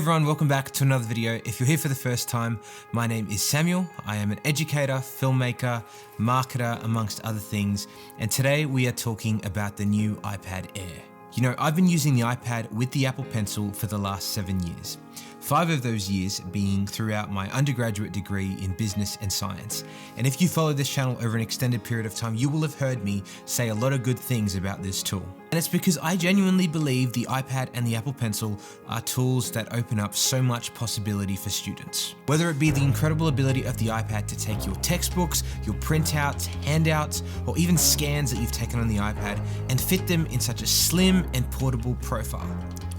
everyone, welcome back to another video. If you're here for the first time, my name is Samuel. I am an educator, filmmaker, marketer, amongst other things. And today we are talking about the new iPad Air. You know, I've been using the iPad with the Apple Pencil for the last 7 years. 5 of those years being throughout my undergraduate degree in business and science. And if you follow this channel over an extended period of time, you will have heard me say a lot of good things about this tool. And it's because I genuinely believe the iPad and the Apple Pencil are tools that open up so much possibility for students. Whether it be the incredible ability of the iPad to take your textbooks, your printouts, handouts, or even scans that you've taken on the iPad and fit them in such a slim and portable profile.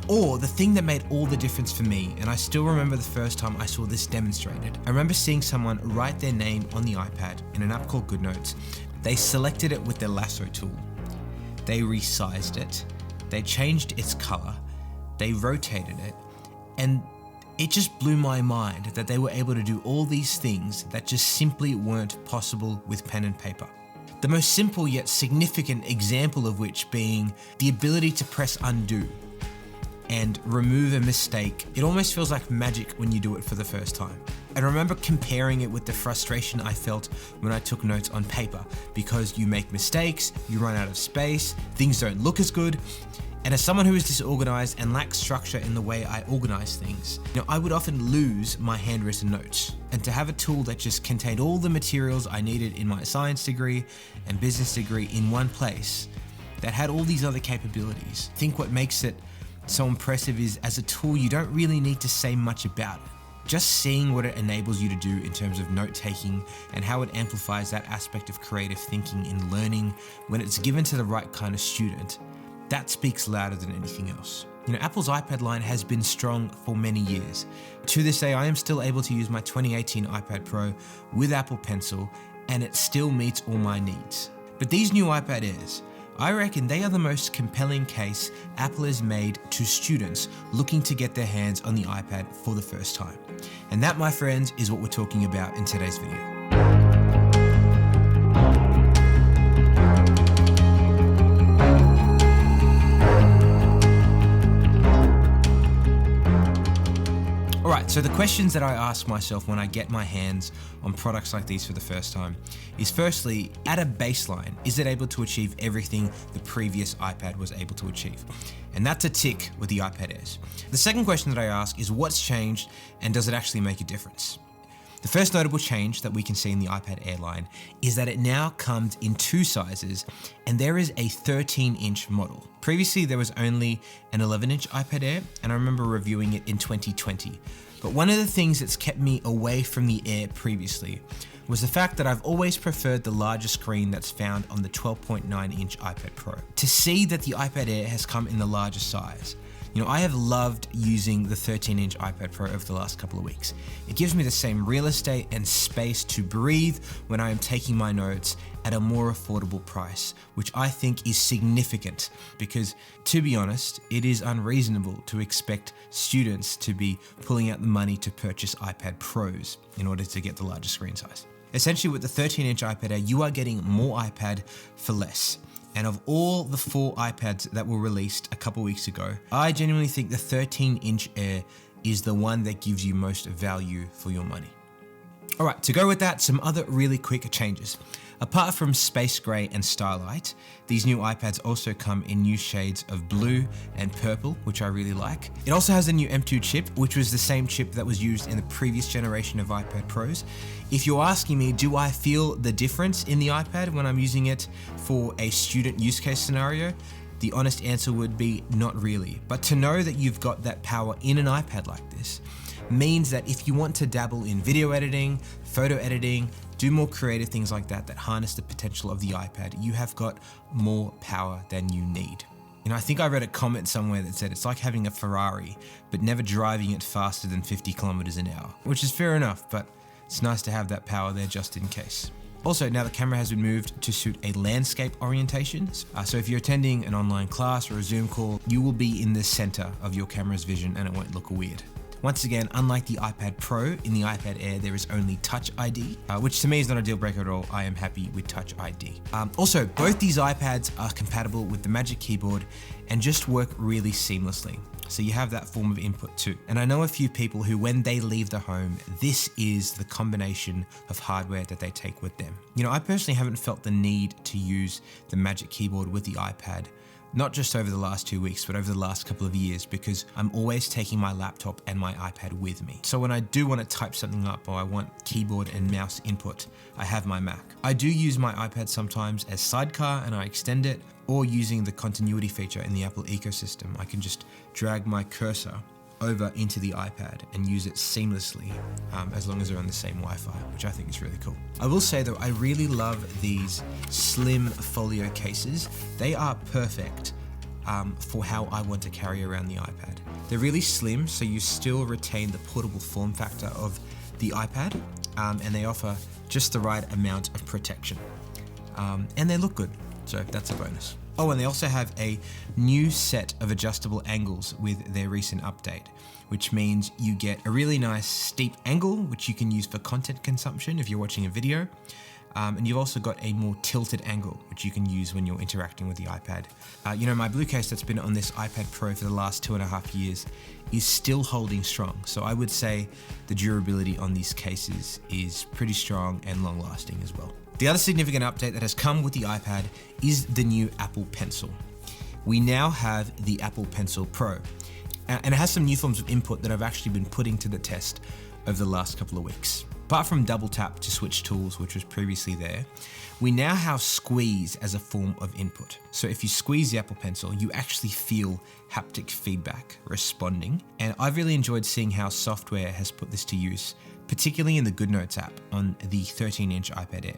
Or the thing that made all the difference for me, and I still remember the first time I saw this demonstrated. I remember seeing someone write their name on the iPad in an app called GoodNotes. They selected it with their lasso tool. They resized it. They changed its color. They rotated it. And it just blew my mind that they were able to do all these things that just simply weren't possible with pen and paper. The most simple yet significant example of which being the ability to press undo and remove a mistake. It almost feels like magic when you do it for the first time. I remember comparing it with the frustration I felt when I took notes on paper, because you make mistakes, you run out of space, things don't look as good. And as someone who is disorganized and lacks structure in the way I organize things, I would often lose my handwritten notes. And to have a tool that just contained all the materials I needed in my science degree and business degree in one place, that had all these other capabilities. I think what makes it so impressive is, as a tool, you don't really need to say much about it. Just seeing what it enables you to do in terms of note-taking and how it amplifies that aspect of creative thinking in learning when it's given to the right kind of student, that speaks louder than anything else. Apple's iPad line has been strong for many years. To this day, I am still able to use my 2018 iPad Pro with Apple Pencil, and it still meets all my needs. But these new iPad Airs, I reckon they are the most compelling case Apple has made to students looking to get their hands on the iPad for the first time. And that, my friends, is what we're talking about in today's video. Alright, so the questions that I ask myself when I get my hands on products like these for the first time is, firstly, at a baseline, is it able to achieve everything the previous iPad was able to achieve? And that's a tick with the iPad Airs. The second question that I ask is, what's changed and does it actually make a difference? The first notable change that we can see in the iPad Air line is that it now comes in 2 sizes, and there is a 13-inch model. Previously, there was only an 11-inch iPad Air, and I remember reviewing it in 2020. But one of the things that's kept me away from the Air previously was the fact that I've always preferred the larger screen that's found on the 12.9-inch iPad Pro. To see that the iPad Air has come in the larger size, I have loved using the 13-inch iPad Pro over the last couple of weeks. It gives me the same real estate and space to breathe when I am taking my notes at a more affordable price, which I think is significant because, to be honest, it is unreasonable to expect students to be pulling out the money to purchase iPad Pros in order to get the larger screen size. Essentially, with the 13-inch iPad Air, you are getting more iPad for less. And of all the 4 iPads that were released a couple weeks ago, I genuinely think the 13-inch Air is the one that gives you most value for your money. All right, to go with that, some other really quick changes. Apart from Space Gray and Starlight, these new iPads also come in new shades of blue and purple, which I really like. It also has a new M2 chip, which was the same chip that was used in the previous generation of iPad Pros. If you're asking me, do I feel the difference in the iPad when I'm using it for a student use case scenario? The honest answer would be not really. But to know that you've got that power in an iPad like this means that if you want to dabble in video editing, photo editing, do more creative things like that harness the potential of the iPad, you have got more power than you need. I think I read a comment somewhere that said it's like having a Ferrari, but never driving it faster than 50 kilometers an hour, which is fair enough, but it's nice to have that power there just in case. Also, now the camera has been moved to suit a landscape orientation. So if you're attending an online class or a Zoom call, you will be in the center of your camera's vision and it won't look weird. Once again, unlike the iPad Pro, in the iPad Air, there is only Touch ID, which to me is not a deal breaker at all. I am happy with Touch ID. Also, both these iPads are compatible with the Magic Keyboard and just work really seamlessly. So you have that form of input too. And I know a few people who, when they leave the home, this is the combination of hardware that they take with them. You know, I personally haven't felt the need to use the Magic Keyboard with the iPad, not just over the last 2 weeks, but over the last couple of years, because I'm always taking my laptop and my iPad with me. So when I do want to type something up or I want keyboard and mouse input, I have my Mac. I do use my iPad sometimes as sidecar and I extend it, or using the continuity feature in the Apple ecosystem. I can just drag my cursor over into the iPad and use it seamlessly as long as they're on the same Wi-Fi, which I think is really cool. I will say though, I really love these slim folio cases. They are perfect for how I want to carry around the iPad. They're really slim, so you still retain the portable form factor of the iPad, and they offer just the right amount of protection. And they look good, so that's a bonus. Oh, and they also have a new set of adjustable angles with their recent update, which means you get a really nice steep angle, which you can use for content consumption if you're watching a video. And you've also got a more tilted angle, which you can use when you're interacting with the iPad. You know, my blue case that's been on this iPad Pro for the last 2.5 years is still holding strong. So I would say the durability on these cases is pretty strong and long lasting as well. The other significant update that has come with the iPad is the new Apple Pencil. We now have the Apple Pencil Pro, and it has some new forms of input that I've actually been putting to the test over the last couple of weeks. Apart from double tap to switch tools, which was previously there, we now have squeeze as a form of input. So if you squeeze the Apple Pencil, you actually feel haptic feedback responding. And I've really enjoyed seeing how software has put this to use, particularly in the GoodNotes app on the 13-inch iPad Air.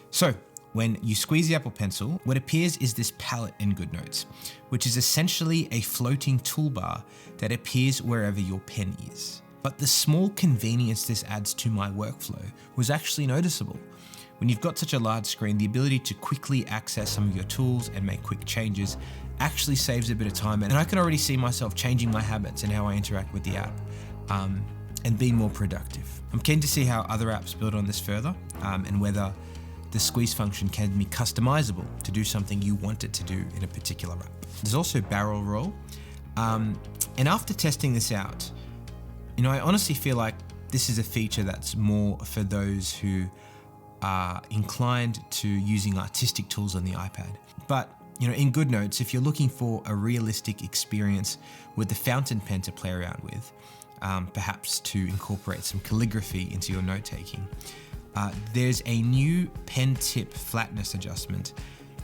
So when you squeeze the Apple Pencil, what appears is this palette in GoodNotes, which is essentially a floating toolbar that appears wherever your pen is. But the small convenience this adds to my workflow was actually noticeable. When you've got such a large screen, the ability to quickly access some of your tools and make quick changes actually saves a bit of time. And I can already see myself changing my habits and how I interact with the app and be more productive. I'm keen to see how other apps build on this further and whether the squeeze function can be customizable to do something you want it to do in a particular app. There's also barrel roll. And after testing this out, you know, I honestly feel like this is a feature that's more for those who are inclined to using artistic tools on the iPad. But, you know, in GoodNotes, if you're looking for a realistic experience with the fountain pen to play around with, perhaps to incorporate some calligraphy into your note-taking, there's a new pen tip flatness adjustment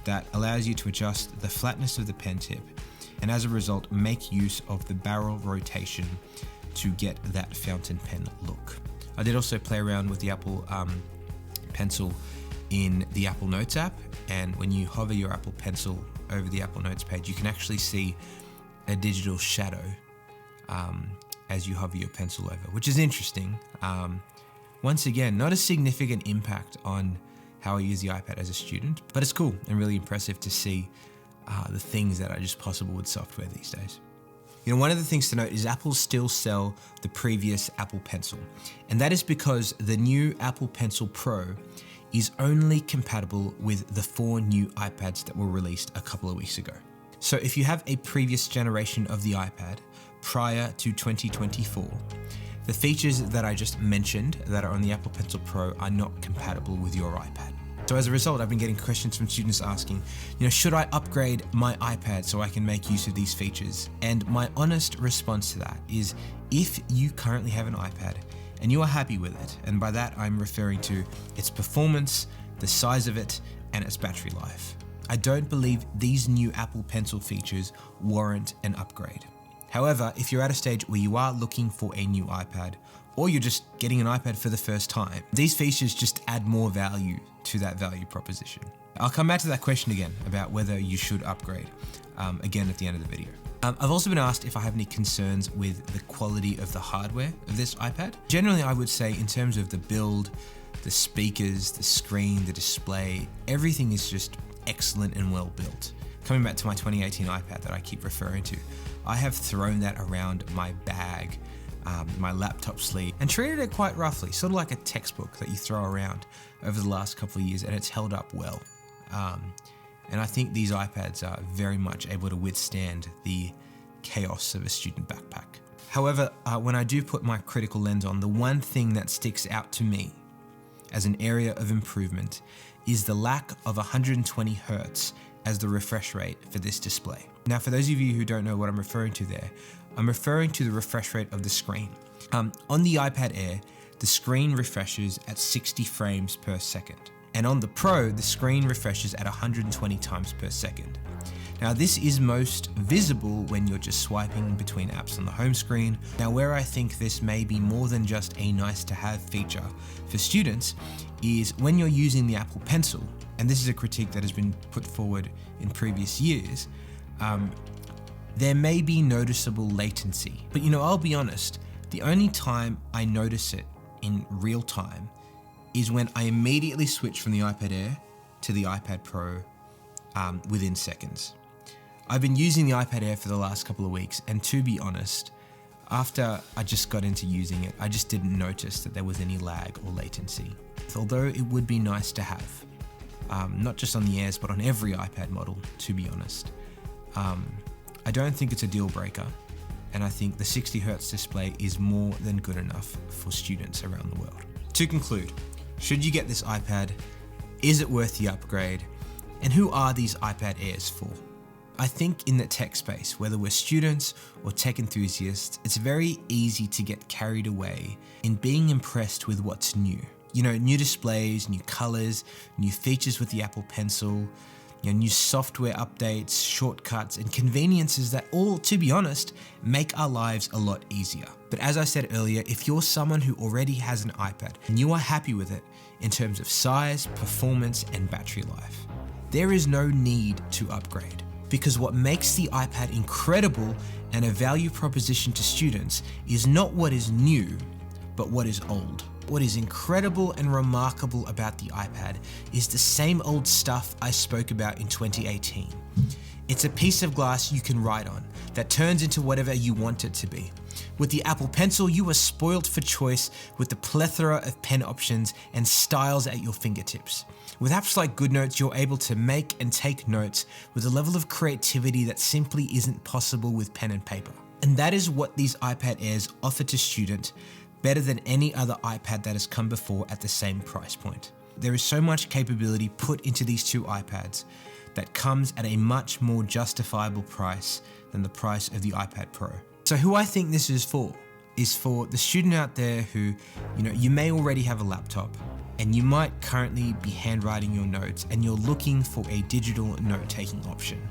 that allows you to adjust the flatness of the pen tip and as a result make use of the barrel rotation to get that fountain pen look. I did also play around with the Apple Pencil in the Apple Notes app, and when you hover your Apple Pencil over the Apple Notes page, you can actually see a digital shadow as you hover your pencil over, which is interesting. Once again, not a significant impact on how I use the iPad as a student, but it's cool and really impressive to see the things that are just possible with software these days. You know, one of the things to note is Apple still sell the previous Apple Pencil, and that is because the new Apple Pencil Pro is only compatible with the 4 new iPads that were released a couple of weeks ago. So if you have a previous generation of the iPad prior to 2024, the features that I just mentioned that are on the Apple Pencil Pro are not compatible with your iPad. So as a result, I've been getting questions from students asking, you know, should I upgrade my iPad so I can make use of these features? And my honest response to that is, if you currently have an iPad and you are happy with it, and by that I'm referring to its performance, the size of it, and its battery life, I don't believe these new Apple Pencil features warrant an upgrade. However, if you're at a stage where you are looking for a new iPad, or you're just getting an iPad for the first time, these features just add more value to that value proposition. I'll come back to that question again about whether you should upgrade again at the end of the video. I've also been asked if I have any concerns with the quality of the hardware of this iPad. Generally, I would say in terms of the build, the speakers, the screen, the display, everything is just excellent and well built. Coming back to my 2018 iPad that I keep referring to, I have thrown that around my bag, my laptop sleeve, and treated it quite roughly, sort of like a textbook that you throw around over the last couple of years, and it's held up well. And I think these iPads are very much able to withstand the chaos of a student backpack. However, when I do put my critical lens on, the one thing that sticks out to me as an area of improvement is the lack of 120 Hertz as the refresh rate for this display. Now, for those of you who don't know what I'm referring to there, I'm referring to the refresh rate of the screen. On the iPad Air, the screen refreshes at 60 frames per second. And on the Pro, the screen refreshes at 120 times per second. Now, this is most visible when you're just swiping between apps on the home screen. Now, where I think this may be more than just a nice to have feature for students is when you're using the Apple Pencil, and this is a critique that has been put forward in previous years, there may be noticeable latency. But I'll be honest, the only time I notice it in real time is when I immediately switch from the iPad Air to the iPad Pro within seconds. I've been using the iPad Air for the last couple of weeks, and to be honest, after I just got into using it, I just didn't notice that there was any lag or latency. Although it would be nice to have, not just on the Airs, but on every iPad model, to be honest. I don't think it's a deal breaker, and I think the 60 Hertz display is more than good enough for students around the world. To conclude, should you get this iPad? Is it worth the upgrade? And who are these iPad Airs for? I think in the tech space, whether we're students or tech enthusiasts, it's very easy to get carried away in being impressed with what's new. New displays, new colors, new features with the Apple Pencil, new software updates, shortcuts, and conveniences that all, to be honest, make our lives a lot easier. But as I said earlier, if you're someone who already has an iPad and you are happy with it in terms of size, performance, and battery life, there is no need to upgrade. Because what makes the iPad incredible and a value proposition to students is not what is new, but what is old. What is incredible and remarkable about the iPad is the same old stuff I spoke about in 2018. It's a piece of glass you can write on that turns into whatever you want it to be. With the Apple Pencil, you are spoiled for choice with the plethora of pen options and styles at your fingertips. With apps like GoodNotes, you're able to make and take notes with a level of creativity that simply isn't possible with pen and paper. And that is what these iPad Airs offer to students better than any other iPad that has come before at the same price point. There is so much capability put into these two iPads that comes at a much more justifiable price than the price of the iPad Pro. So who I think this is for the student out there who, you may already have a laptop and you might currently be handwriting your notes and you're looking for a digital note-taking option.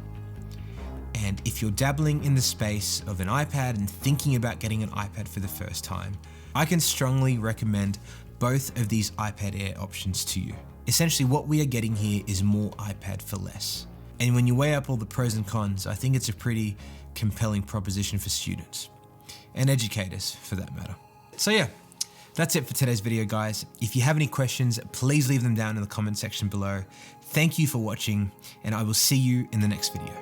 And if you're dabbling in the space of an iPad and thinking about getting an iPad for the first time, I can strongly recommend both of these iPad Air options to you. Essentially, what we are getting here is more iPad for less. And when you weigh up all the pros and cons, I think it's a pretty compelling proposition for students and educators for that matter. So yeah, that's it for today's video, guys. If you have any questions, please leave them down in the comment section below. Thank you for watching, and I will see you in the next video.